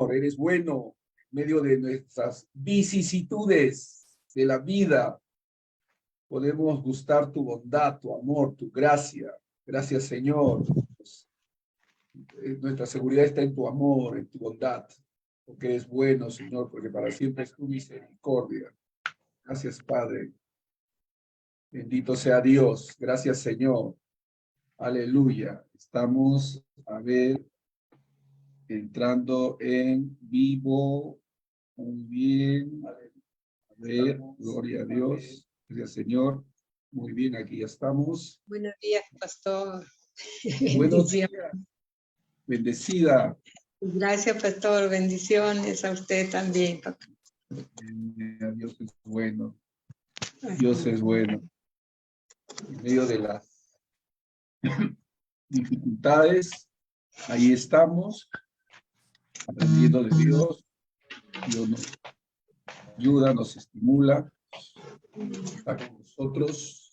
eres bueno en medio de nuestras vicisitudes de la vida. Podemos gustar tu bondad, tu amor, tu gracia. Gracias, Señor. Nuestra seguridad está en tu amor, en tu bondad, porque eres bueno, Señor, porque para siempre es tu misericordia. Gracias, Padre. Bendito sea Dios. Gracias, Señor. Aleluya. Estamos, a ver, entrando en vivo. Muy bien. A ver, gloria a Dios. Gracias, Señor. Muy bien, aquí ya estamos. Buenos días, pastor. Buenos días. Bendecida. Gracias, pastor. Bendiciones a usted también, papá. Dios es bueno. Dios es bueno. En medio de las dificultades, ahí estamos, aprendiendo de Dios. Dios nos ayuda, nos estimula, está con nosotros.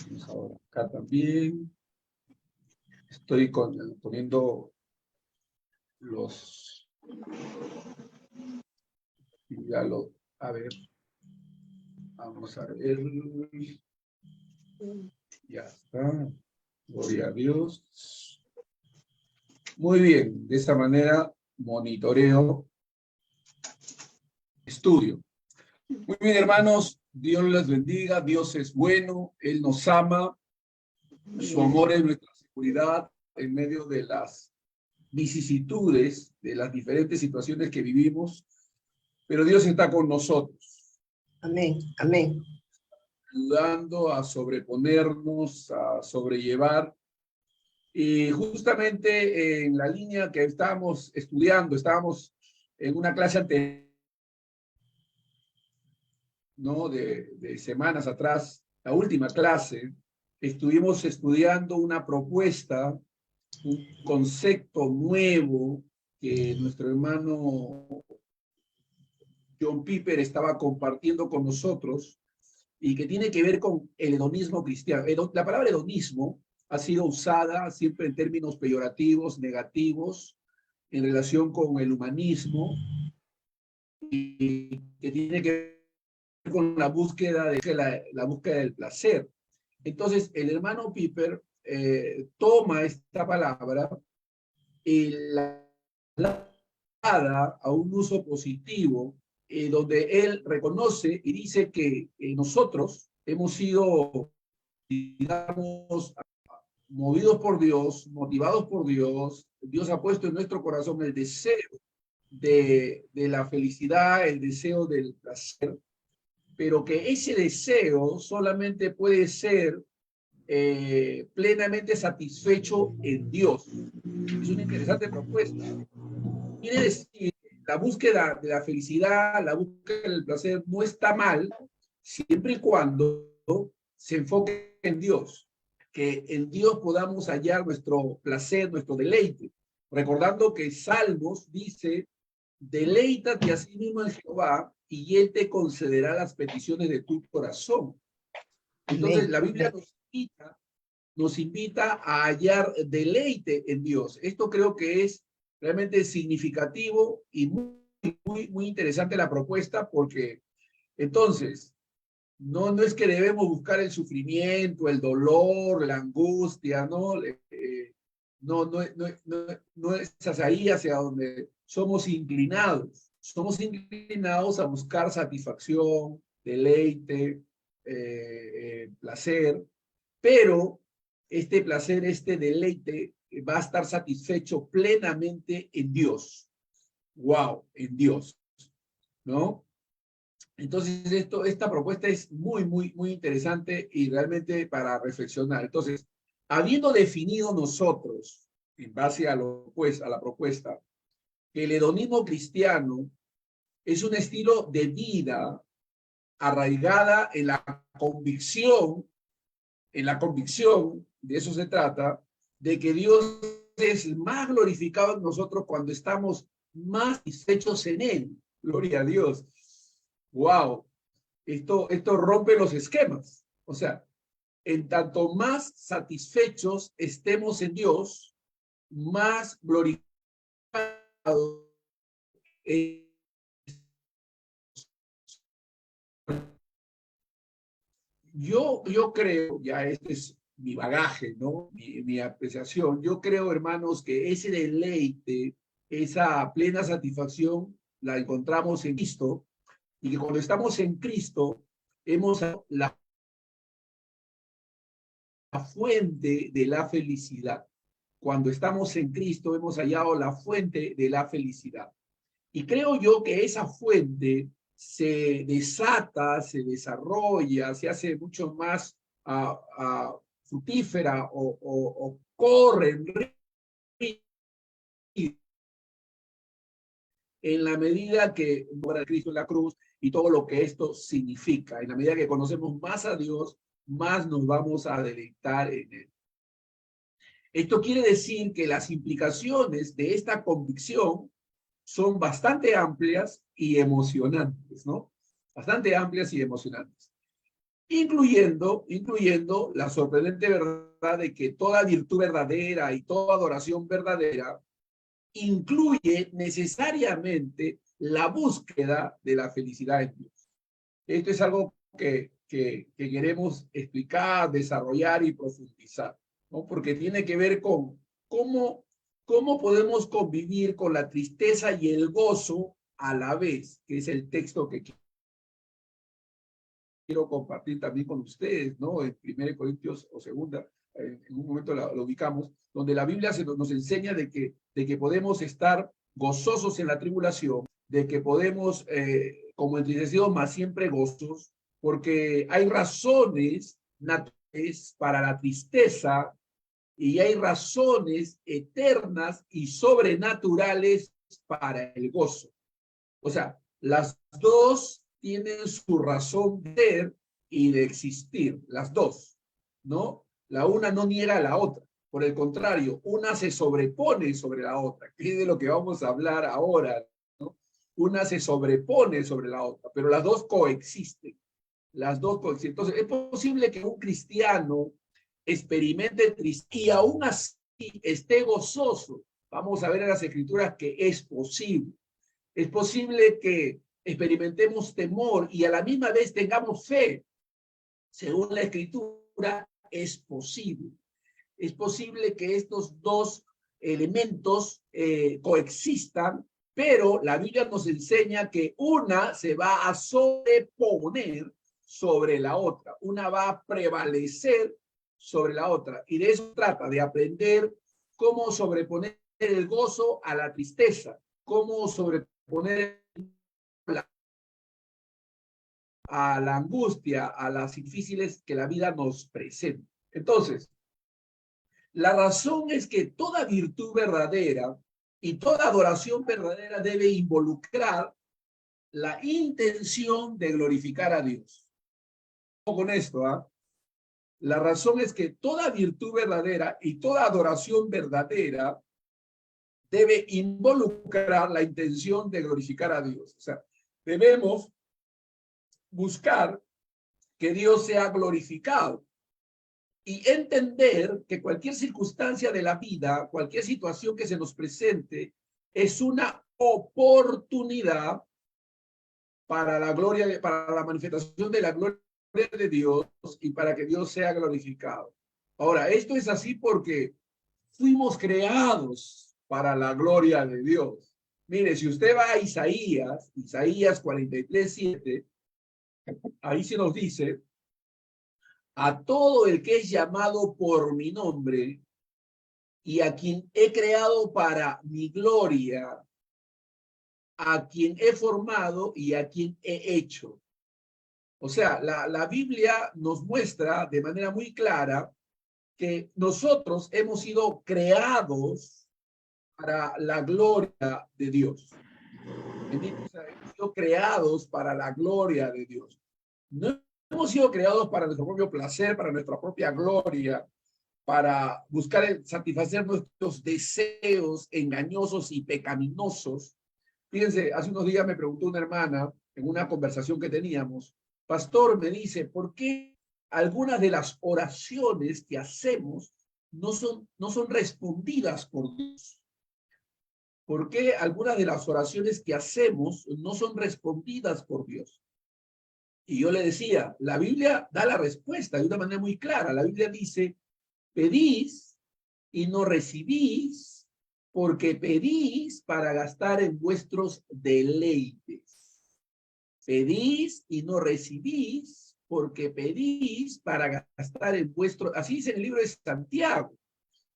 Vamos ahora acá también. Estoy poniendo los... A ver. Vamos a ver. Ya está. Gloria a Dios. Muy bien. De esa manera monitoreo, estudio. Muy bien, hermanos. Dios les bendiga. Dios es bueno. Él nos ama. Su amor es nuestra seguridad en medio de las vicisitudes, de las diferentes situaciones que vivimos. Pero Dios está con nosotros. Amén, amén. Ayudando a sobreponernos, a sobrellevar. Y justamente en la línea que estábamos estudiando, estábamos en una clase anterior, ¿no? de semanas atrás, la última clase, estuvimos estudiando una propuesta, un concepto nuevo que nuestro hermano John Piper estaba compartiendo con nosotros y que tiene que ver con el hedonismo cristiano. La palabra hedonismo ha sido usada siempre en términos peyorativos, negativos, en relación con el humanismo, y que tiene que ver con la búsqueda, la búsqueda del placer. Entonces, el hermano Piper toma esta palabra y la da a un uso positivo, donde él reconoce y dice que nosotros hemos sido, digamos, movidos por Dios, motivados por Dios. Dios ha puesto en nuestro corazón el deseo de la felicidad, el deseo del placer, pero que ese deseo solamente puede ser plenamente satisfecho en Dios. Es una interesante propuesta. Quiere decir, la búsqueda de la felicidad, la búsqueda del placer no está mal, siempre y cuando se enfoque en Dios, que en Dios podamos hallar nuestro placer, nuestro deleite. Recordando que Salmos dice, deleítate a sí mismo en Jehová y Él te concederá las peticiones de tu corazón. Entonces, la Biblia nos invita a hallar deleite en Dios. Esto creo que es realmente significativo y muy interesante la propuesta, porque entonces no es que debemos buscar el sufrimiento, el dolor, la angustia, no, no es ahí hacia donde somos inclinados. Somos inclinados a buscar satisfacción, deleite, placer, pero este placer, este deleite va a estar satisfecho plenamente en Dios. ¡Wow! En Dios, ¿no? Entonces, esta propuesta es muy interesante y realmente para reflexionar. Entonces, habiendo definido nosotros, en base a la propuesta, que el hedonismo cristiano es un estilo de vida arraigada en la convicción, de eso se trata, de que Dios es más glorificado en nosotros cuando estamos más satisfechos en Él. Gloria a Dios. ¡Wow! Esto rompe los esquemas. O sea, en tanto más satisfechos estemos en Dios, más glorificados Yo creo, ya este es mi bagaje, ¿no? Mi apreciación. Yo creo, hermanos, que ese deleite, esa plena satisfacción, la encontramos en Cristo, y que cuando estamos en Cristo, hemos la fuente de la felicidad. Cuando estamos en Cristo, hemos hallado la fuente de la felicidad. Y creo yo que esa fuente se desata, se desarrolla, se hace mucho más fructífera o corre en la medida que muere Cristo en la cruz y todo lo que esto significa. En la medida que conocemos más a Dios, más nos vamos a deleitar en Él. Esto quiere decir que las implicaciones de esta convicción son bastante amplias y emocionantes, ¿no? Bastante amplias y emocionantes. Incluyendo la sorprendente verdad de que toda virtud verdadera y toda adoración verdadera incluye necesariamente la búsqueda de la felicidad en Dios. Esto es algo que queremos explicar, desarrollar y profundizar, ¿no? Porque tiene que ver con cómo podemos convivir con la tristeza y el gozo a la vez, que es el texto que quiero compartir también con ustedes, ¿no? En 1 Corintios o segunda, en un momento lo ubicamos, donde la Biblia nos enseña de que podemos estar gozosos en la tribulación, de que podemos, como entristecidos, más siempre gozosos, porque hay razones naturales para la tristeza y hay razones eternas y sobrenaturales para el gozo. O sea, las dos tienen su razón de ser y de existir, las dos, ¿no? La una no niega a la otra. Por el contrario, una se sobrepone sobre la otra, que es de lo que vamos a hablar ahora, ¿no? Una se sobrepone sobre la otra, pero las dos coexisten. Las dos coexisten. Entonces, es posible que un cristiano experimente tristeza y aún así esté gozoso. Vamos a ver en las Escrituras que es posible. Es posible que experimentemos temor y a la misma vez tengamos fe. Según la Escritura, es posible. Es posible que estos dos elementos coexistan, pero la Biblia nos enseña que una se va a sobreponer sobre la otra. Una va a prevalecer sobre la otra. Y de eso trata, de aprender cómo sobreponer el gozo a la tristeza, cómo sobreponer a la angustia, a las difíciles que la vida nos presenta. Entonces, la razón es que toda virtud verdadera y toda adoración verdadera debe involucrar la intención de glorificar a Dios. Con esto, ¿ah? La razón es que toda virtud verdadera y toda adoración verdadera debe involucrar la intención de glorificar a Dios. O sea, debemos buscar que Dios sea glorificado y entender que cualquier circunstancia de la vida, cualquier situación que se nos presente, es una oportunidad para la gloria, para la manifestación de la gloria de Dios y para que Dios sea glorificado. Ahora, esto es así porque fuimos creados para la gloria de Dios. Mire, si usted va a Isaías 43:7, ahí se nos dice: a todo el que es llamado por mi nombre y a quien he creado para mi gloria, a quien he formado y a quien he hecho. O sea, la Biblia nos muestra de manera muy clara que nosotros hemos sido creados para la gloria de Dios. O sea, hemos sido creados para la gloria de Dios. No hemos sido creados para nuestro propio placer, para nuestra propia gloria, para buscar satisfacer nuestros deseos engañosos y pecaminosos. Fíjense, hace unos días me preguntó una hermana en una conversación que teníamos: pastor, me dice, ¿por qué algunas de las oraciones que hacemos no son respondidas por Dios? ¿Por qué algunas de las oraciones que hacemos no son respondidas por Dios? Y yo le decía, la Biblia da la respuesta de una manera muy clara. La Biblia dice, pedís y no recibís, porque pedís para gastar en vuestros deleites. Pedís y no recibís, porque pedís para gastar en vuestros... Así dice en el libro de Santiago.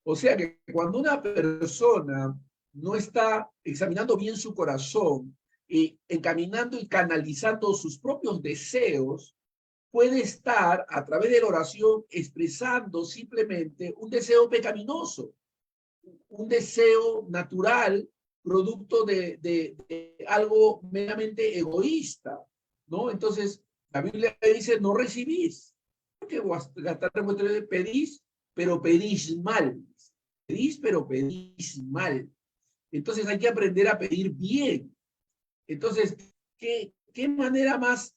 O sea que cuando una persona no está examinando bien su corazón y encaminando y canalizando sus propios deseos, puede estar a través de la oración expresando simplemente un deseo pecaminoso, un deseo natural, producto de algo meramente egoísta, ¿no? Entonces, la Biblia dice, no recibís, porque pedís, pero pedís mal. Pedís, pero pedís mal. Entonces hay que aprender a pedir bien. Entonces, ¿qué manera más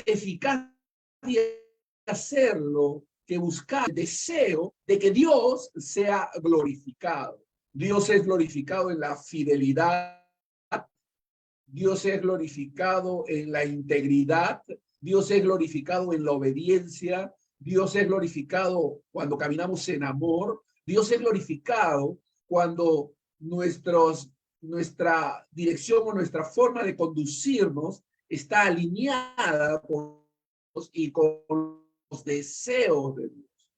eficaz de hacerlo que buscar el deseo de que Dios sea glorificado? Dios es glorificado en la fidelidad, Dios es glorificado en la integridad, Dios es glorificado en la obediencia, Dios es glorificado cuando caminamos en amor, Dios es glorificado cuando nuestra dirección o nuestra forma de conducirnos está alineada con y con los deseos de Dios.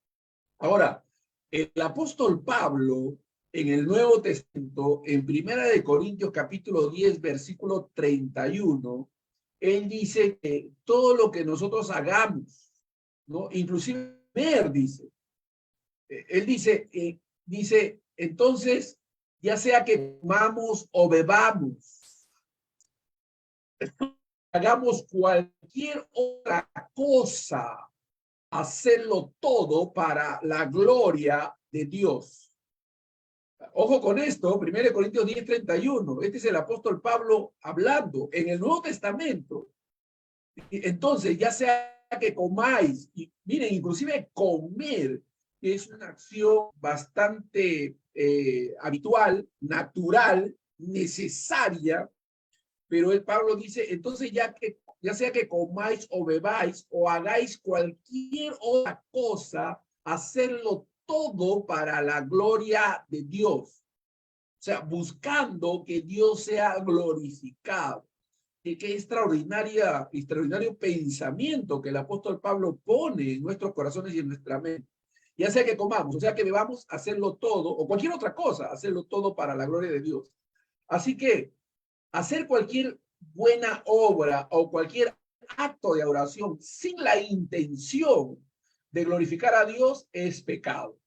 Ahora, el apóstol Pablo en el Nuevo Testamento, en Primera de Corintios capítulo 10, versículo 31, él dice que todo lo que nosotros hagamos, ¿no? Inclusive dice, él dice, entonces, ya sea que comamos o bebamos, hagamos cualquier otra cosa, hacerlo todo para la gloria de Dios. Ojo con esto, 1 Corintios 10, 31. Este es el apóstol Pablo hablando en el Nuevo Testamento. Entonces, ya sea que comáis, y miren, inclusive comer es una acción bastante habitual, natural, necesaria, pero el Pablo dice, entonces ya sea que comáis o bebáis o hagáis cualquier otra cosa, hacerlo todo para la gloria de Dios. O sea, buscando que Dios sea glorificado. Qué extraordinario pensamiento que el apóstol Pablo pone en nuestros corazones y en nuestra mente. Ya sea que comamos, o sea que bebamos, hacerlo todo, o cualquier otra cosa, hacerlo todo para la gloria de Dios. Así que hacer cualquier buena obra o cualquier acto de oración sin la intención de glorificar a Dios es pecado.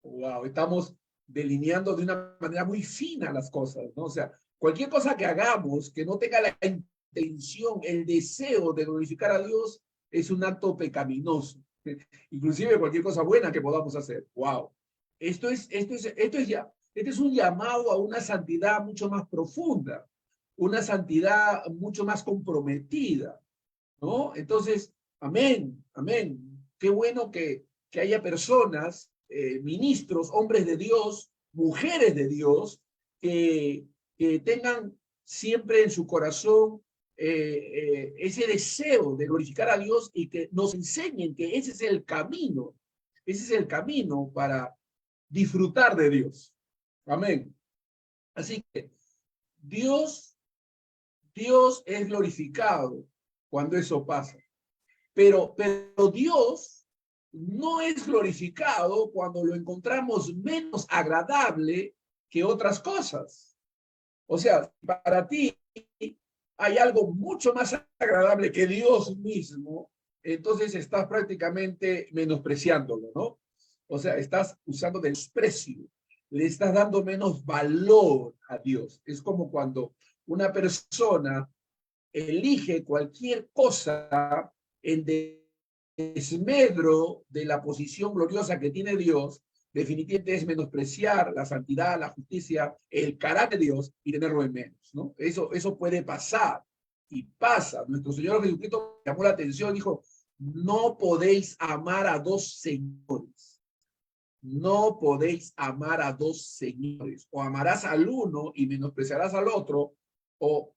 Wow, estamos delineando de una manera muy fina las cosas, ¿no? O sea, cualquier cosa que hagamos que no tenga la intención, el deseo de glorificar a Dios, es un acto pecaminoso. Inclusive cualquier cosa buena que podamos hacer. Wow. Esto es un llamado a una santidad mucho más profunda, una santidad mucho más comprometida, ¿no? Entonces, amén, amén. Qué bueno que haya personas, ministros, hombres de Dios, mujeres de Dios, que tengan siempre en su corazón ese deseo de glorificar a Dios y que nos enseñen que ese es el camino para disfrutar de Dios. Amén. Así que Dios es glorificado cuando eso pasa. Pero Dios no es glorificado cuando lo encontramos menos agradable que otras cosas. O sea, para ti hay algo mucho más agradable que Dios mismo, entonces estás prácticamente menospreciándolo, ¿no? O sea, estás usando desprecio, le estás dando menos valor a Dios. Es como cuando una persona elige cualquier cosa en desmedro de la posición gloriosa que tiene Dios, definitivamente es menospreciar la santidad, la justicia, el carácter de Dios y tenerlo en menos, ¿no? Eso puede pasar y pasa. Nuestro Señor Jesucristo llamó la atención, dijo, no podéis amar a dos señores. no podéis amar a dos señores, o amarás al uno y menospreciarás al otro, o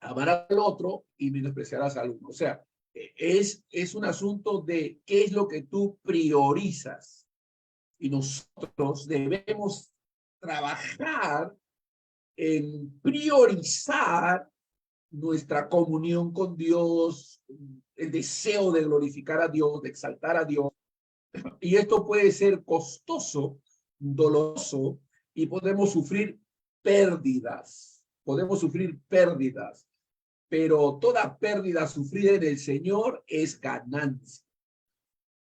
amarás al otro y menospreciarás al uno. O sea, es un asunto de qué es lo que tú priorizas. Y nosotros debemos trabajar en priorizar nuestra comunión con Dios, el deseo de glorificar a Dios, de exaltar a Dios. Y esto puede ser costoso, doloroso, y podemos sufrir pérdidas. Podemos sufrir pérdidas, pero toda pérdida sufrida en el Señor es ganancia.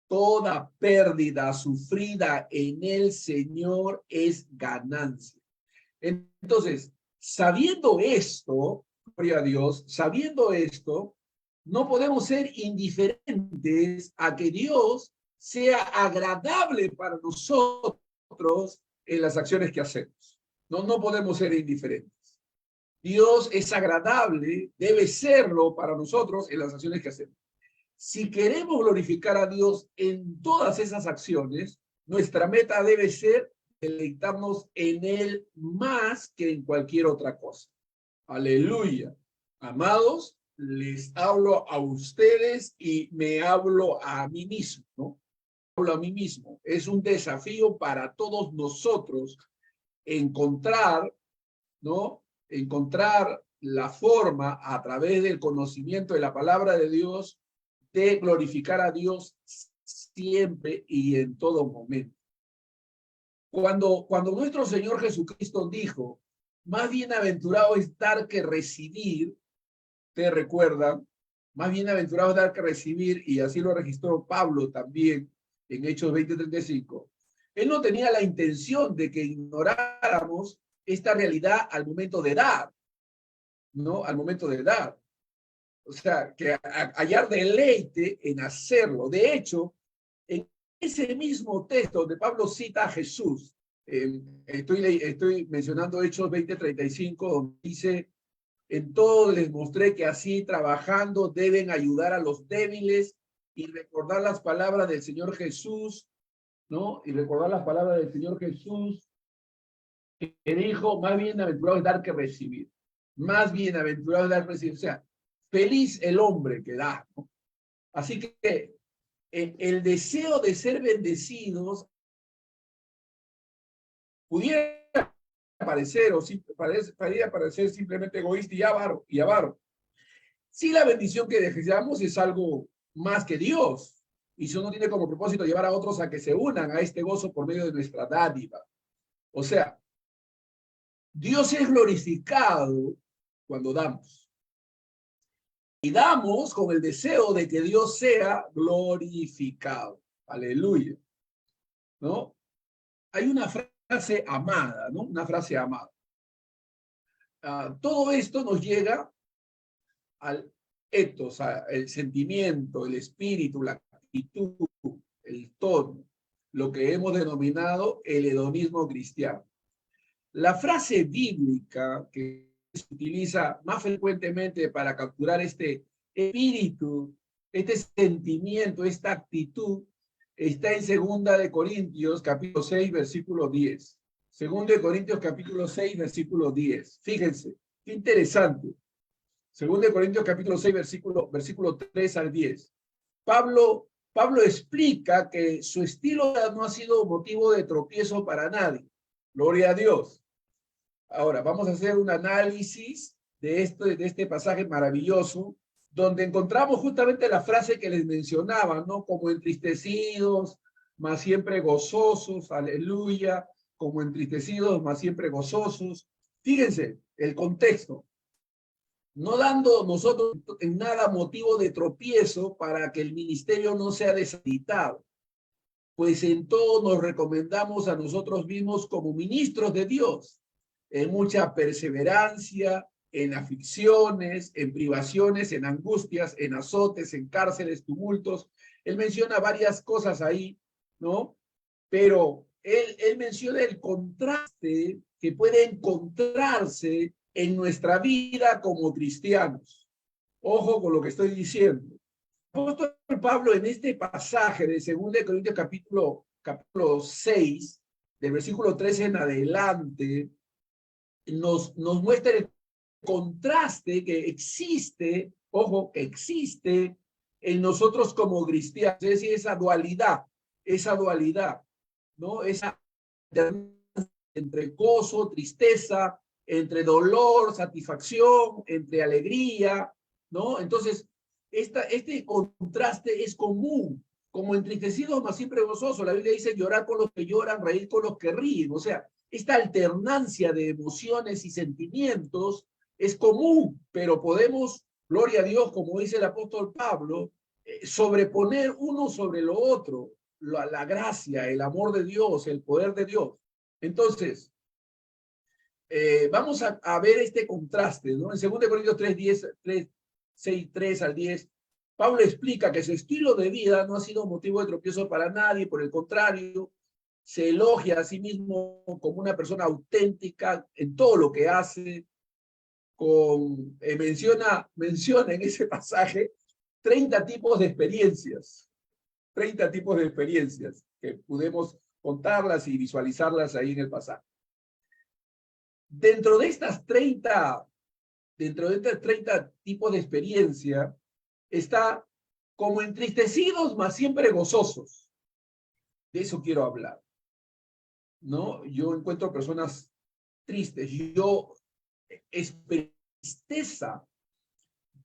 Toda pérdida sufrida en el Señor es ganancia. Entonces, sabiendo esto, gloria a Dios, sabiendo esto, no podemos ser indiferentes a que Dios sea agradable para nosotros en las acciones que hacemos. No podemos ser indiferentes. Dios es agradable, debe serlo para nosotros en las acciones que hacemos. Si queremos glorificar a Dios en todas esas acciones, nuestra meta debe ser deleitarnos en Él más que en cualquier otra cosa. Aleluya. Amados, les hablo a ustedes y me hablo a mí mismo, ¿no? Hablo a mí mismo. Es un desafío para todos nosotros encontrar, ¿no? Encontrar la forma a través del conocimiento de la palabra de Dios de glorificar a Dios siempre y en todo momento. Cuando nuestro Señor Jesucristo dijo, más bienaventurado es dar que recibir, ¿te recuerdan? Más bienaventurado es dar que recibir, y así lo registró Pablo también en Hechos 20:35. Él no tenía la intención de que ignoráramos esta realidad al momento de dar, ¿no? Al momento de dar. O sea, que hallar deleite en hacerlo. De hecho, en ese mismo texto donde Pablo cita a Jesús, estoy mencionando Hechos 20:35, donde dice, en todo les mostré que así trabajando deben ayudar a los débiles y recordar las palabras del Señor Jesús, ¿no? Y recordar las palabras del Señor Jesús, que dijo, más bienaventurado es dar que recibir. Más bienaventurado es dar que recibir. O sea, feliz el hombre que da, ¿no? Así que el deseo de ser bendecidos pudiera parecer podría parecer simplemente egoísta y avaro. Si la bendición que deseamos es algo más que Dios, y eso no tiene como propósito llevar a otros a que se unan a este gozo por medio de nuestra dádiva. O sea, Dios es glorificado cuando damos. Y damos con el deseo de que Dios sea glorificado. Aleluya. ¿No? Hay una frase amada, ¿no? Una frase amada. Todo esto nos llega al ethos, el sentimiento, el espíritu, la actitud, el tono, lo que hemos denominado el hedonismo cristiano. La frase bíblica que se utiliza más frecuentemente para capturar este espíritu, este sentimiento, esta actitud, está en 2 Corintios capítulo 6, versículo 10. 2 Corintios capítulo 6, versículo 10. Fíjense, qué interesante. 2 Corintios capítulo 6, versículo 3 al 10. Pablo explica que su estilo no ha sido motivo de tropiezo para nadie. Gloria a Dios. Ahora, vamos a hacer un análisis de este pasaje maravilloso, donde encontramos justamente la frase que les mencionaba, ¿no? Como entristecidos, mas siempre gozosos, aleluya, como entristecidos, mas siempre gozosos. Fíjense el contexto. No dando nosotros en nada motivo de tropiezo para que el ministerio no sea desacreditado, pues en todo nos recomendamos a nosotros mismos como ministros de Dios, en mucha perseverancia, en aflicciones, en privaciones, en angustias, en azotes, en cárceles, tumultos. Él menciona varias cosas ahí, ¿no? Pero él menciona el contraste que puede encontrarse en nuestra vida como cristianos. Ojo con lo que estoy diciendo. El apóstol Pablo en este pasaje de 2 Corintios capítulo capítulo 6, del versículo 13 en adelante, nos muestra el contraste que existe, ojo, que existe en nosotros como cristianos, es decir, esa dualidad, ¿no? Esa entre gozo, tristeza, entre dolor, satisfacción, entre alegría, ¿no? Entonces, este contraste es común, como entristecidos, mas siempre gozosos. La Biblia dice llorar con los que lloran, reír con los que ríen. O sea, esta alternancia de emociones y sentimientos es común, pero podemos, gloria a Dios, como dice el apóstol Pablo, sobreponer uno sobre lo otro, la gracia, el amor de Dios, el poder de Dios. Entonces, vamos a ver este contraste, ¿no? En 2 Corintios 3 al 10, Pablo explica que su estilo de vida no ha sido motivo de tropiezo para nadie, por el contrario, se elogia a sí mismo como una persona auténtica en todo lo que hace, menciona en ese pasaje 30 tipos de experiencias, 30 tipos de experiencias que podemos contarlas y visualizarlas ahí en el pasaje. Dentro de estos 30 tipos de experiencia, está como entristecidos, mas siempre gozosos. De eso quiero hablar, ¿no? Yo encuentro personas tristes, tristeza,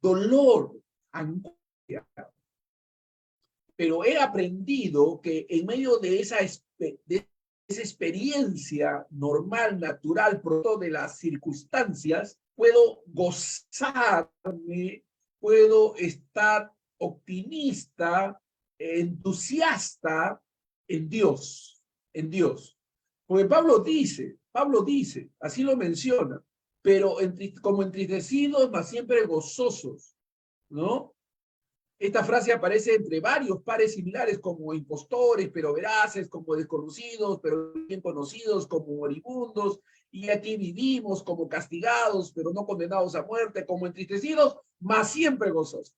dolor, angustia, pero he aprendido que en medio de esa experiencia normal, natural, producto de las circunstancias, puedo gozarme, puedo estar optimista, entusiasta en Dios, Porque Pablo dice, así lo menciona, pero como entristecidos, mas siempre gozosos, ¿no? Esta frase aparece entre varios pares similares como impostores, pero veraces, como desconocidos, pero bien conocidos, como moribundos, y aquí vivimos como castigados, pero no condenados a muerte, como entristecidos, mas siempre gozosos.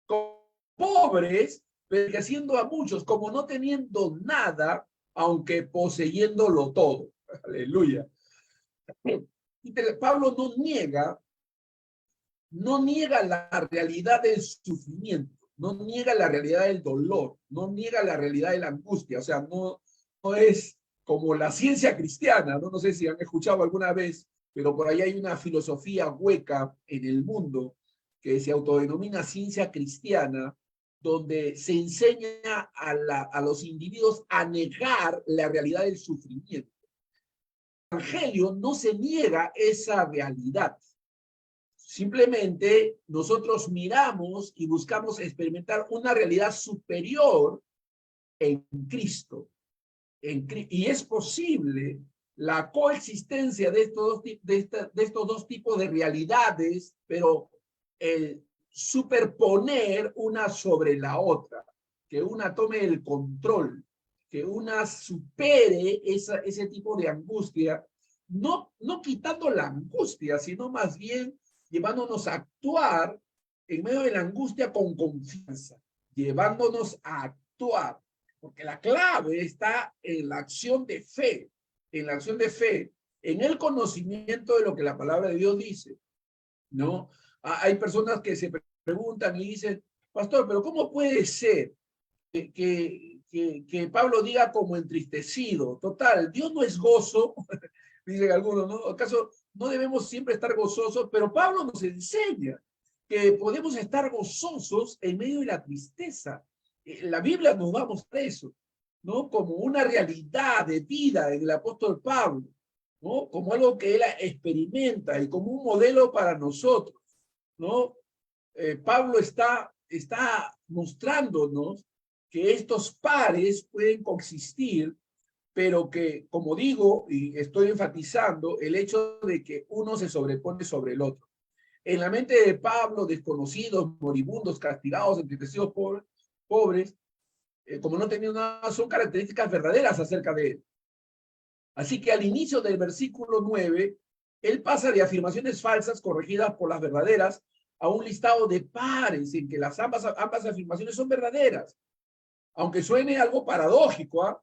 Como pobres, pereciendo a muchos, como no teniendo nada, aunque poseyéndolo todo. Aleluya. Pablo no niega la realidad del sufrimiento, no niega la realidad del dolor, no niega la realidad de la angustia. O sea, no es como la ciencia cristiana, ¿no? No sé si han escuchado alguna vez, pero por ahí hay una filosofía hueca en el mundo que se autodenomina ciencia cristiana, donde se enseña a los individuos a negar la realidad del sufrimiento. El Evangelio no se niega esa realidad. Simplemente nosotros miramos y buscamos experimentar una realidad superior en Cristo. Y es posible la coexistencia de estos dos tipos de realidades, pero el superponer una sobre la otra, que una tome el control, que una supere ese tipo de angustia, no quitando la angustia, sino más bien llevándonos a actuar en medio de la angustia con confianza, llevándonos a actuar, porque la clave está en la acción de fe, en el conocimiento de lo que la palabra de Dios dice, ¿no? Hay personas que se preguntan y dicen, pastor, pero ¿cómo puede ser que Pablo diga como entristecido? Total, Dios no es gozo, dicen algunos, ¿no? ¿Acaso no debemos siempre estar gozosos? Pero Pablo nos enseña que podemos estar gozosos en medio de la tristeza. La Biblia nos va a mostrar eso, ¿no? Como una realidad de vida en el apóstol Pablo, ¿no? Como algo que él experimenta y como un modelo para nosotros, ¿no? Pablo está mostrándonos que estos pares pueden coexistir, pero que, como digo, y estoy enfatizando, el hecho de que uno se sobrepone sobre el otro. En la mente de Pablo, desconocidos, moribundos, castigados, entristecidos, pobres, como no tenían nada, son características verdaderas acerca de él. Así que al inicio del versículo 9, él pasa de afirmaciones falsas corregidas por las verdaderas a un listado de pares en que ambas afirmaciones son verdaderas. Aunque suene algo paradójico,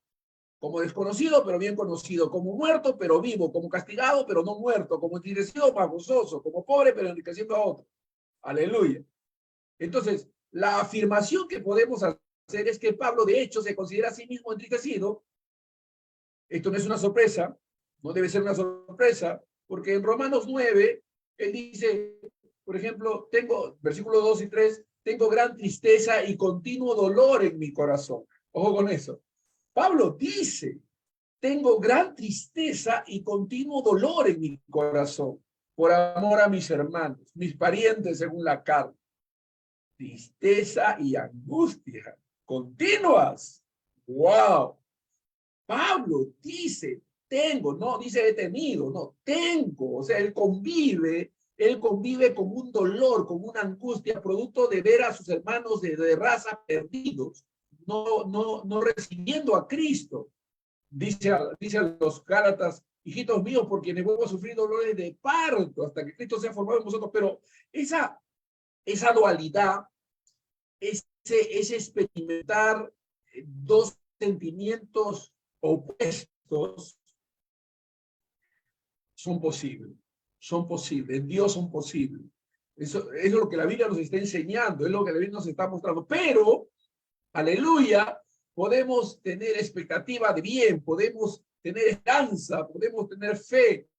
como desconocido, pero bien conocido, como muerto, pero vivo, como castigado, pero no muerto, como entristecido, más gozoso, como pobre, pero enriqueciendo a otro. Aleluya. Entonces, la afirmación que podemos hacer es que Pablo, de hecho, se considera a sí mismo entristecido. Esto no es una sorpresa, no debe ser una sorpresa, porque en Romanos 9, él dice, por ejemplo, versículos 2 y 3, tengo gran tristeza y continuo dolor en mi corazón. Ojo con eso. Pablo dice, tengo gran tristeza y continuo dolor en mi corazón por amor a mis hermanos, mis parientes según la carne. Tristeza y angustia continuas. ¡Wow! Pablo dice, tengo, no dice he tenido, no, tengo. O sea, él convive con un dolor, con una angustia, producto de ver a sus hermanos de raza perdidos, no recibiendo a Cristo. Dice a los Gálatas, hijitos míos, por quienes vuelvo a sufrir dolores de parto hasta que Cristo sea formado en vosotros. Pero esa dualidad, ese experimentar dos sentimientos opuestos, son posibles, en Dios son posibles. Eso es lo que la Biblia nos está enseñando, es lo que la Biblia nos está mostrando. Pero, aleluya, podemos tener expectativa de bien, podemos tener esperanza, podemos tener fe.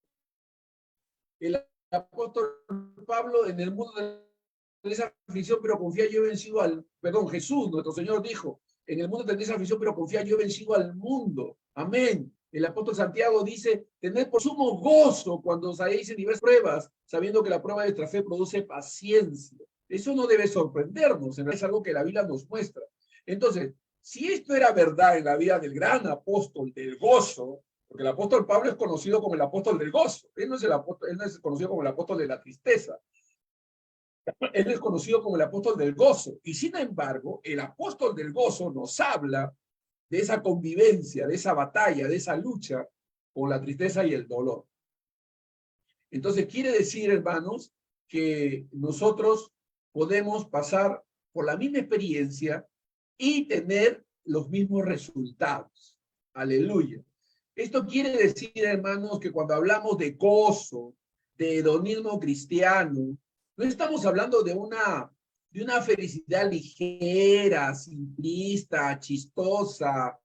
El apóstol Pablo, en el mundo de esa aflicción, pero confía, yo he vencido Jesús, nuestro Señor, dijo, en el mundo tendréis aflicción, pero confía, yo he vencido al mundo. Amén. El apóstol Santiago dice, tened por sumo gozo cuando os halléis en diversas pruebas, sabiendo que la prueba de vuestra fe produce paciencia. Eso no debe sorprendernos, en realidad es algo que la Biblia nos muestra. Entonces, si esto era verdad en la vida del gran apóstol del gozo, porque el apóstol Pablo es conocido como el apóstol del gozo, él no es conocido como el apóstol de la tristeza, él es conocido como el apóstol del gozo. Y sin embargo, el apóstol del gozo nos habla de esa convivencia, de esa batalla, de esa lucha con la tristeza y el dolor. Entonces quiere decir, hermanos, que nosotros podemos pasar por la misma experiencia y tener los mismos resultados. Aleluya. Esto quiere decir, hermanos, que cuando hablamos de gozo, de hedonismo cristiano, no estamos hablando de una felicidad ligera, simplista, chistosa,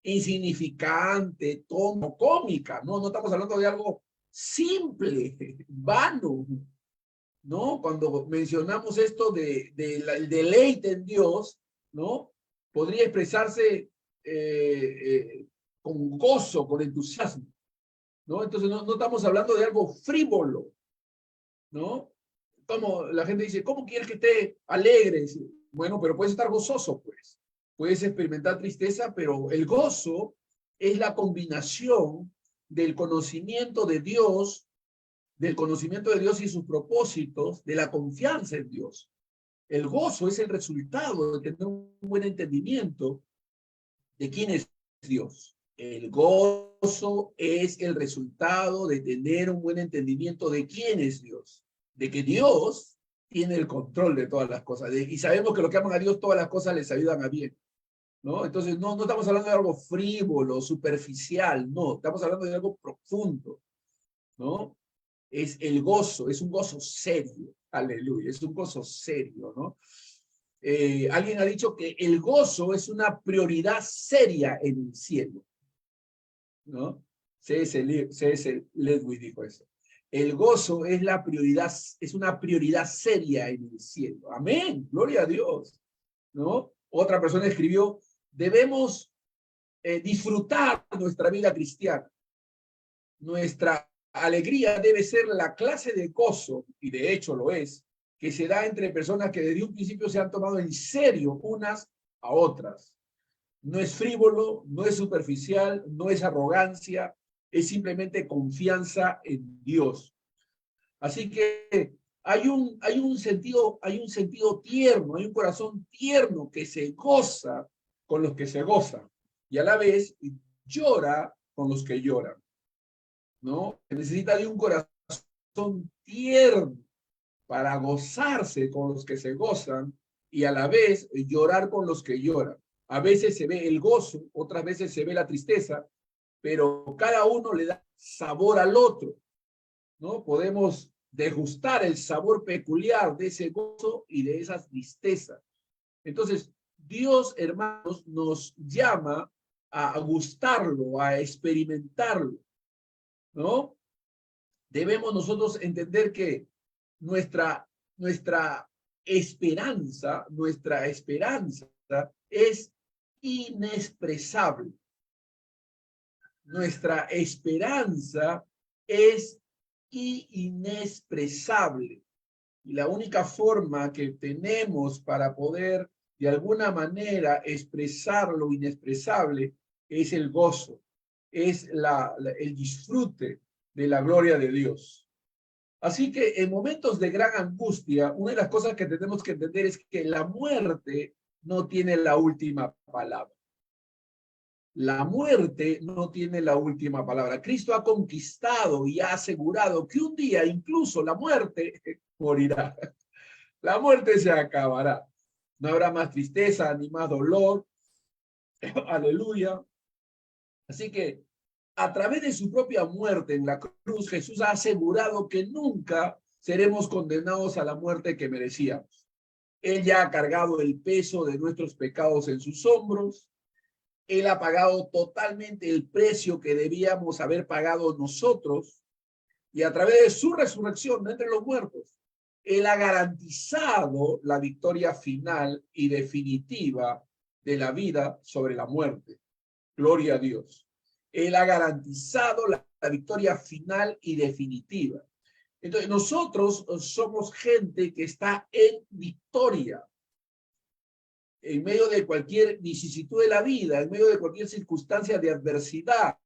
insignificante, cómica. No estamos hablando de algo simple, vano, ¿no? Cuando mencionamos esto del deleite en Dios, ¿no? Podría expresarse con gozo, con entusiasmo, ¿no? Entonces no estamos hablando de algo frívolo, ¿no? Como la gente dice, ¿cómo quieres que esté alegre? Bueno, pero puedes estar gozoso, pues. Puedes experimentar tristeza, pero el gozo es la combinación del conocimiento de Dios y sus propósitos, de la confianza en Dios. El gozo es el resultado de tener un buen entendimiento de quién es Dios. El gozo es el resultado de tener un buen entendimiento de quién es Dios, de que Dios tiene el control de todas las cosas, y sabemos que lo que aman a Dios, todas las cosas les ayudan a bien, ¿no? Entonces no estamos hablando de algo frívolo, superficial, no, estamos hablando de algo profundo, ¿no? Es el gozo, es un gozo serio, aleluya, es un gozo serio, ¿no? Alguien ha dicho que el gozo es una prioridad seria en el cielo, ¿no? C.S. Lewis dijo eso. El gozo es una prioridad seria en el cielo. Amén, gloria a Dios, ¿no? Otra persona escribió, debemos disfrutar nuestra vida cristiana. Nuestra alegría debe ser la clase de gozo, y de hecho lo es, que se da entre personas que desde un principio se han tomado en serio unas a otras. No es frívolo, no es superficial, no es arrogancia, es simplemente confianza en Dios. Así que hay un sentido tierno, hay un corazón tierno que se goza con los que se gozan y a la vez llora con los que lloran, ¿no? Se necesita de un corazón tierno para gozarse con los que se gozan y a la vez llorar con los que lloran. A veces se ve el gozo, otras veces se ve la tristeza, pero cada uno le da sabor al otro, ¿no? Podemos degustar el sabor peculiar de ese gozo y de esa tristeza. Entonces, Dios, hermanos, nos llama a gustarlo, a experimentarlo, ¿no? Debemos nosotros entender que nuestra esperanza es inexpresable. Nuestra esperanza es inexpresable. Y la única forma que tenemos para poder de alguna manera expresar lo inexpresable es el gozo, es el disfrute de la gloria de Dios. Así que en momentos de gran angustia, una de las cosas que tenemos que entender es que la muerte no tiene la última palabra. La muerte no tiene la última palabra. Cristo ha conquistado y ha asegurado que un día incluso la muerte morirá. La muerte se acabará. No habrá más tristeza ni más dolor. Aleluya. Así que a través de su propia muerte en la cruz, Jesús ha asegurado que nunca seremos condenados a la muerte que merecíamos. Él ya ha cargado el peso de nuestros pecados en sus hombros. Él ha pagado totalmente el precio que debíamos haber pagado nosotros. Y a través de su resurrección de entre los muertos, Él ha garantizado la victoria final y definitiva de la vida sobre la muerte. Gloria a Dios. Él ha garantizado la victoria final y definitiva. Entonces, nosotros somos gente que está en victoria. En medio de cualquier vicisitud de la vida, en medio de cualquier circunstancia de adversidad.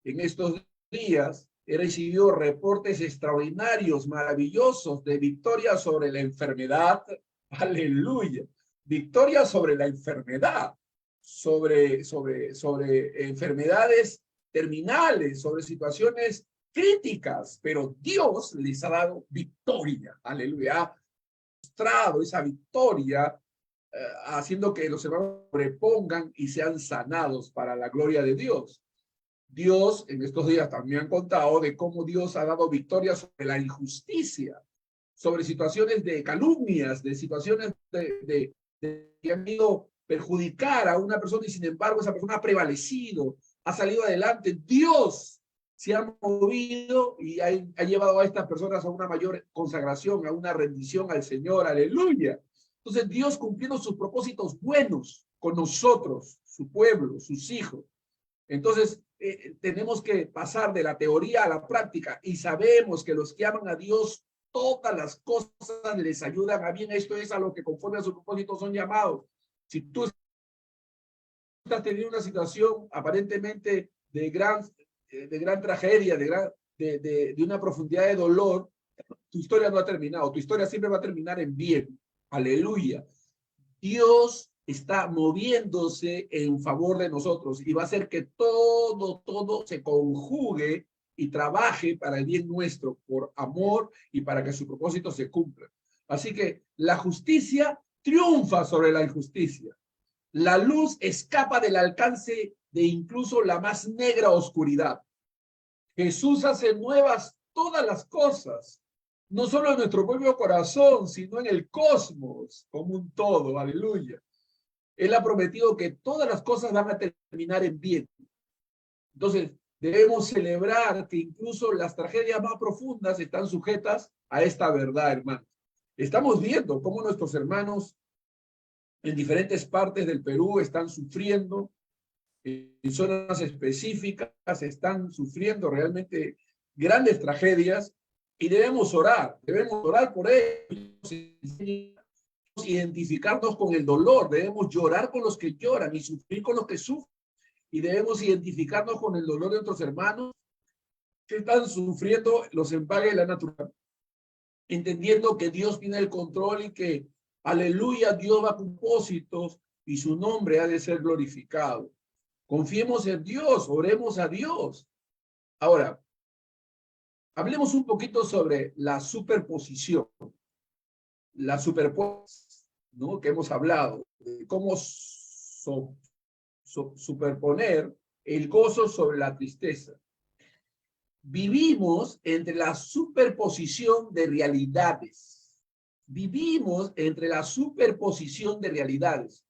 En estos días he recibido reportes extraordinarios, maravillosos, de victoria sobre la enfermedad. Aleluya. Victoria sobre la enfermedad, sobre enfermedades terminales, sobre situaciones críticas, pero Dios les ha dado victoria. Aleluya. Ha mostrado esa victoria haciendo que los hermanos repongan y sean sanados para la gloria de Dios. Dios en estos días también han contado de cómo Dios ha dado victoria sobre la injusticia, sobre situaciones de calumnias, de situaciones de que han ido perjudicar a una persona y sin embargo esa persona ha prevalecido, ha salido adelante. Dios se ha movido y ha llevado a estas personas a una mayor consagración, a una rendición al Señor. Aleluya. Entonces Dios cumpliendo sus propósitos buenos con nosotros, su pueblo, sus hijos. Entonces tenemos que pasar de la teoría a la práctica y sabemos que los que aman a Dios, todas las cosas les ayudan a bien. Esto es a lo que conforme a su propósito son llamados. Si tú estás teniendo una situación aparentemente de gran tragedia, de una profundidad de dolor, tu historia no ha terminado. Tu historia siempre va a terminar en bien. Aleluya. Dios está moviéndose en favor de nosotros y va a hacer que todo se conjugue y trabaje para el bien nuestro, por amor y para que su propósito se cumpla. Así que la justicia triunfa sobre la injusticia. La luz escapa del alcance de incluso la más negra oscuridad. Jesús hace nuevas todas las cosas, no solo en nuestro propio corazón, sino en el cosmos como un todo. Aleluya. Él ha prometido que todas las cosas van a terminar en bien. Entonces, debemos celebrar que incluso las tragedias más profundas están sujetas a esta verdad, hermanos. Estamos viendo cómo nuestros hermanos en diferentes partes del Perú están sufriendo, en zonas específicas están sufriendo realmente grandes tragedias y debemos orar por ellos, identificarnos con el dolor, debemos llorar con los que lloran y sufrir con los que sufren, y debemos identificarnos con el dolor de nuestros hermanos que están sufriendo los embates de la naturaleza, entendiendo que Dios tiene el control y que, aleluya, Dios va a propósitos y su nombre ha de ser glorificado. Confiemos en Dios, oremos a Dios. Ahora, hablemos un poquito sobre la superposición, ¿no? Que hemos hablado, de cómo superponer el gozo sobre la tristeza. Vivimos entre la superposición de realidades. Vivimos entre la superposición de realidades.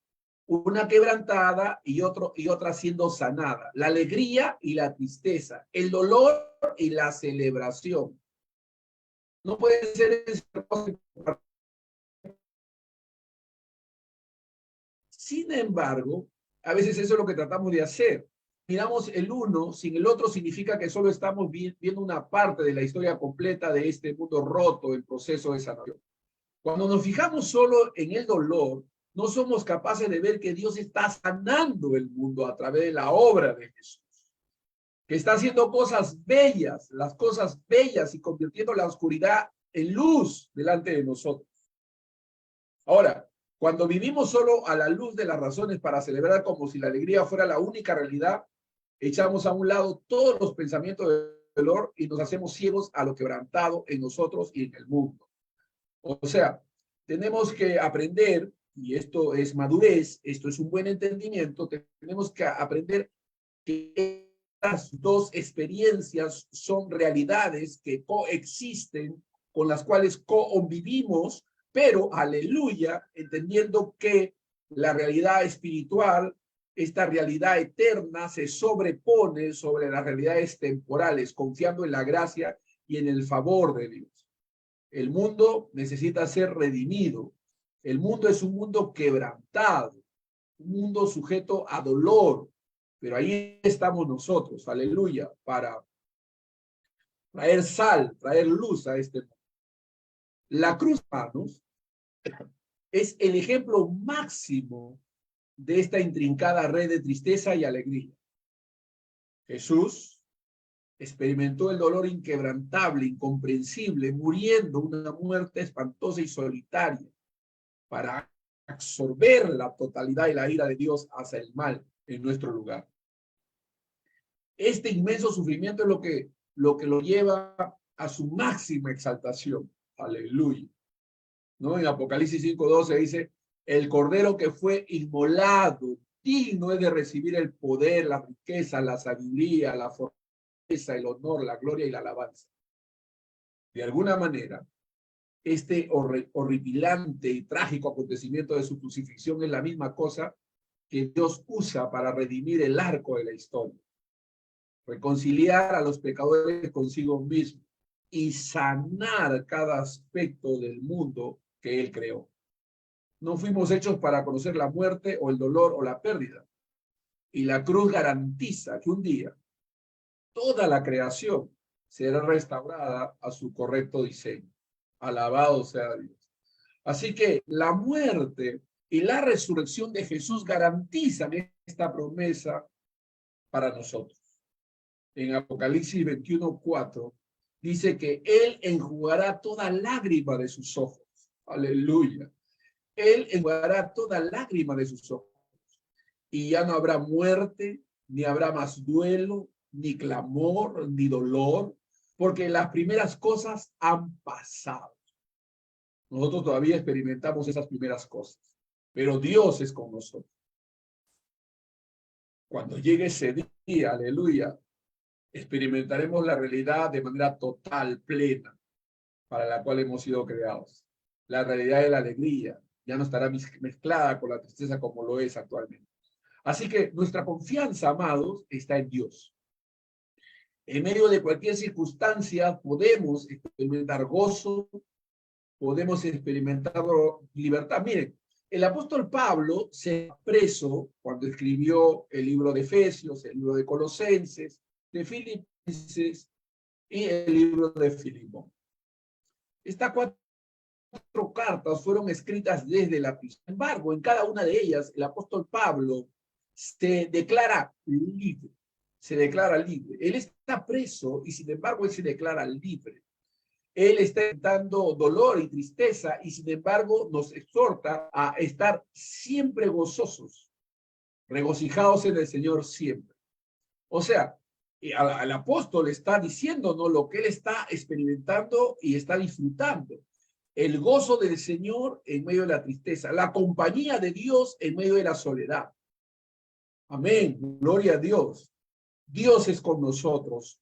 Una quebrantada y otra siendo sanada. La alegría y la tristeza. El dolor y la celebración. No puede ser. Sin embargo, a veces eso es lo que tratamos de hacer. Miramos el uno sin el otro significa que solo estamos viendo una parte de la historia completa de este mundo roto en proceso de sanación. Cuando nos fijamos solo en el dolor, no somos capaces de ver que Dios está sanando el mundo a través de la obra de Jesús, que está haciendo cosas bellas, las cosas bellas y convirtiendo la oscuridad en luz delante de nosotros. Ahora, cuando vivimos solo a la luz de las razones para celebrar como si la alegría fuera la única realidad, echamos a un lado todos los pensamientos de dolor y nos hacemos ciegos a lo quebrantado en nosotros y en el mundo. O sea, tenemos que aprender, y esto es madurez, esto es un buen entendimiento, tenemos que aprender que estas dos experiencias son realidades que coexisten, con las cuales convivimos, pero, aleluya, entendiendo que la realidad espiritual, esta realidad eterna, se sobrepone sobre las realidades temporales, confiando en la gracia y en el favor de Dios. El mundo necesita ser redimido. El mundo es un mundo quebrantado, un mundo sujeto a dolor, pero ahí estamos nosotros, aleluya, para traer sal, traer luz a este mundo. La cruz, hermanos, es el ejemplo máximo de esta intrincada red de tristeza y alegría. Jesús experimentó el dolor inquebrantable, incomprensible, muriendo una muerte espantosa y solitaria para absorber la totalidad y la ira de Dios hacia el mal en nuestro lugar. Este inmenso sufrimiento es lo que lo lleva a su máxima exaltación. Aleluya. ¿No? En Apocalipsis 5:12 dice, el cordero que fue inmolado, digno es de recibir el poder, la riqueza, la sabiduría, la fortaleza, el honor, la gloria y la alabanza. De alguna manera, este horripilante y trágico acontecimiento de su crucifixión es la misma cosa que Dios usa para redimir el arco de la historia. Reconciliar a los pecadores consigo mismo y sanar cada aspecto del mundo que Él creó. No fuimos hechos para conocer la muerte o el dolor o la pérdida. Y la cruz garantiza que un día toda la creación será restaurada a su correcto diseño. Alabado sea Dios. Así que la muerte y la resurrección de Jesús garantizan esta promesa para nosotros. En Apocalipsis 21:4 dice que Él enjugará toda lágrima de sus ojos. Aleluya. Él enjugará toda lágrima de sus ojos. Y ya no habrá muerte, ni habrá más duelo, ni clamor, ni dolor, porque las primeras cosas han pasado. Nosotros todavía experimentamos esas primeras cosas, pero Dios es con nosotros. Cuando llegue ese día, aleluya, experimentaremos la realidad de manera total, plena, para la cual hemos sido creados. La realidad de la alegría ya no estará mezclada con la tristeza como lo es actualmente. Así que nuestra confianza, amados, está en Dios. En medio de cualquier circunstancia podemos experimentar gozo, podemos experimentar libertad. Miren, el apóstol Pablo se preso cuando escribió el libro de Efesios, el libro de Colosenses, de Filipenses y el libro de Filemón. Estas cuatro cartas fueron escritas desde la prisión. Sin embargo, en cada una de ellas, el apóstol Pablo se declara libre. Se declara libre. Él está preso y sin embargo él se declara libre. Él está enfrentando dolor y tristeza y sin embargo nos exhorta a estar siempre gozosos, regocijados en el Señor siempre. O sea, al apóstol está diciéndonos lo que él está experimentando y está disfrutando. El gozo del Señor en medio de la tristeza, la compañía de Dios en medio de la soledad. Amén. Gloria a Dios. Dios es con nosotros,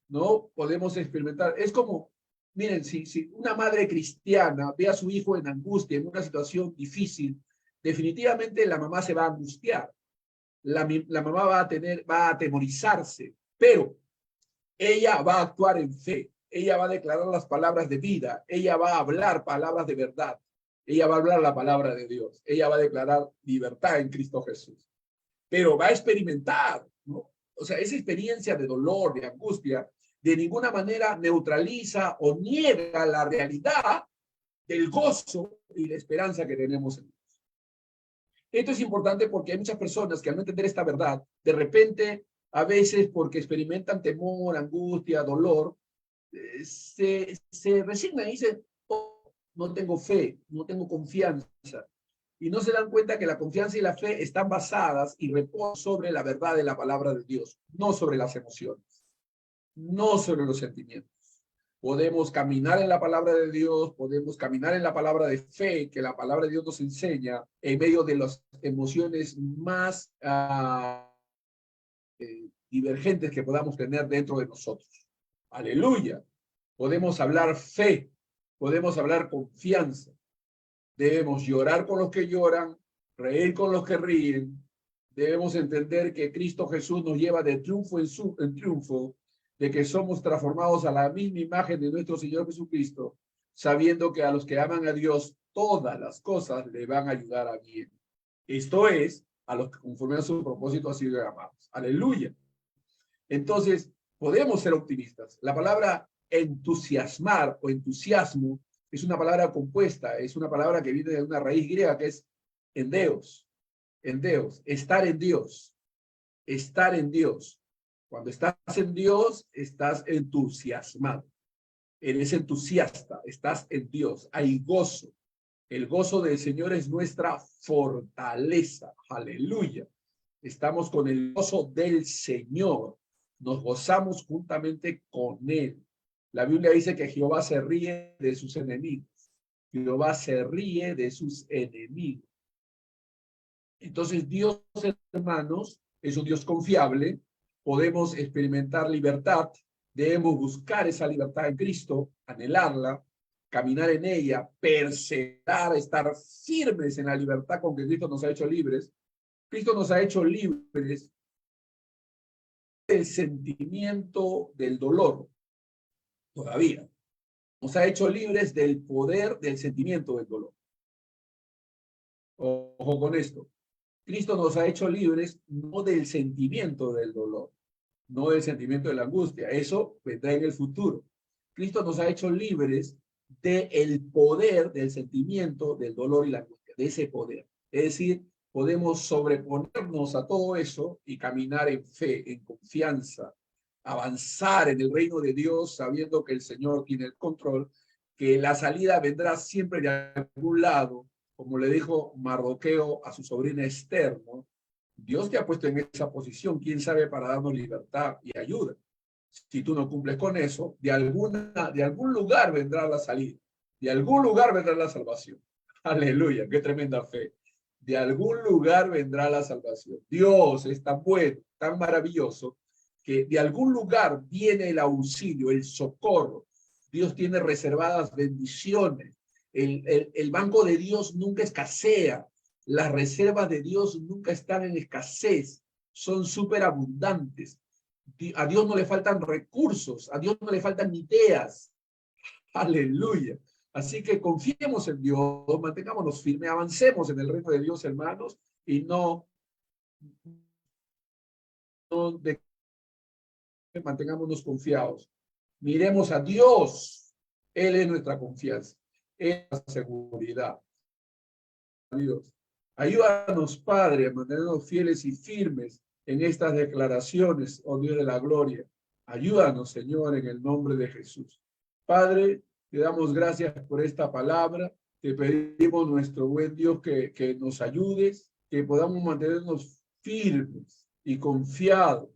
¿no? Podemos experimentar. Es como, miren, si una madre cristiana ve a su hijo en angustia, en una situación difícil, definitivamente la mamá se va a angustiar. La mamá va a atemorizarse, pero ella va a actuar en fe. Ella va a declarar las palabras de vida. Ella va a hablar palabras de verdad. Ella va a hablar la palabra de Dios. Ella va a declarar libertad en Cristo Jesús. Pero va a experimentar, ¿no? O sea, esa experiencia de dolor, de angustia, de ninguna manera neutraliza o niega la realidad del gozo y la esperanza que tenemos en Dios. Esto es importante porque hay muchas personas que al no entender esta verdad, de repente, a veces porque experimentan temor, angustia, dolor, se resignan y dicen, oh, no tengo fe, no tengo confianza. Y no se dan cuenta que la confianza y la fe están basadas y reposan sobre la verdad de la palabra de Dios, no sobre las emociones, no sobre los sentimientos. Podemos caminar en la palabra de Dios, podemos caminar en la palabra de fe que la palabra de Dios nos enseña en medio de las emociones más divergentes que podamos tener dentro de nosotros. Aleluya. Podemos hablar fe, podemos hablar confianza. Debemos llorar con los que lloran, reír con los que ríen. Debemos entender que Cristo Jesús nos lleva de triunfo en triunfo, de que somos transformados a la misma imagen de nuestro Señor Jesucristo, sabiendo que a los que aman a Dios, todas las cosas le van a ayudar a bien. Esto es, a los que conforme a su propósito han sido llamados. Aleluya. Entonces, podemos ser optimistas. La palabra entusiasmar o entusiasmo es una palabra compuesta, es una palabra que viene de una raíz griega que es endeos, estar en Dios, estar en Dios. Cuando estás en Dios, estás entusiasmado, eres entusiasta, estás en Dios, hay gozo. El gozo del Señor es nuestra fortaleza, aleluya. Estamos con el gozo del Señor, nos gozamos juntamente con Él. La Biblia dice que Jehová se ríe de sus enemigos. Jehová se ríe de sus enemigos. Entonces Dios, hermanos, es un Dios confiable. Podemos experimentar libertad. Debemos buscar esa libertad en Cristo, anhelarla, caminar en ella, perseverar, estar firmes en la libertad con que Cristo nos ha hecho libres. Cristo nos ha hecho libres del sentimiento del dolor. Todavía. Nos ha hecho libres del poder del sentimiento del dolor. Ojo con esto. Cristo nos ha hecho libres no del sentimiento del dolor, no del sentimiento de la angustia. Eso vendrá en el futuro. Cristo nos ha hecho libres del poder del sentimiento del dolor y la angustia, de ese poder. Es decir, podemos sobreponernos a todo eso y caminar en fe, en confianza, avanzar en el reino de Dios sabiendo que el Señor tiene el control, que la salida vendrá siempre de algún lado, como le dijo Mardoqueo a su sobrina Esther, ¿no? Dios te ha puesto en esa posición, quién sabe, para darnos libertad y ayuda. Si tú no cumples con eso, de algún lugar vendrá la salida, de algún lugar vendrá la salvación. Aleluya, qué tremenda fe. De algún lugar vendrá la salvación. Dios es tan bueno, tan maravilloso, que de algún lugar viene el auxilio, el socorro. Dios tiene reservadas bendiciones. El banco de Dios nunca escasea. Las reservas de Dios nunca están en escasez. Son súper abundantes. A Dios no le faltan recursos. A Dios no le faltan ideas. Aleluya. Así que confiemos en Dios, mantengámonos firmes, avancemos en el reino de Dios, hermanos, y no mantengámonos confiados. Miremos a Dios. Él es nuestra confianza. Él es nuestra seguridad. Dios. Ayúdanos, Padre, a mantenernos fieles y firmes en estas declaraciones, oh Dios de la gloria. Ayúdanos, Señor, en el nombre de Jesús. Padre, te damos gracias por esta palabra. Te pedimos, nuestro buen Dios, que nos ayudes, que podamos mantenernos firmes y confiados.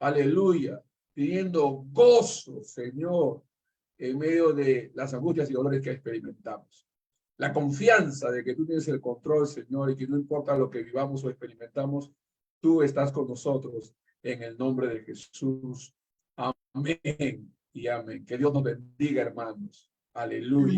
Aleluya. Pidiendo gozo, Señor, en medio de las angustias y dolores que experimentamos. La confianza de que tú tienes el control, Señor, y que no importa lo que vivamos o experimentamos, tú estás con nosotros en el nombre de Jesús. Amén y amén. Que Dios nos bendiga, hermanos. Aleluya.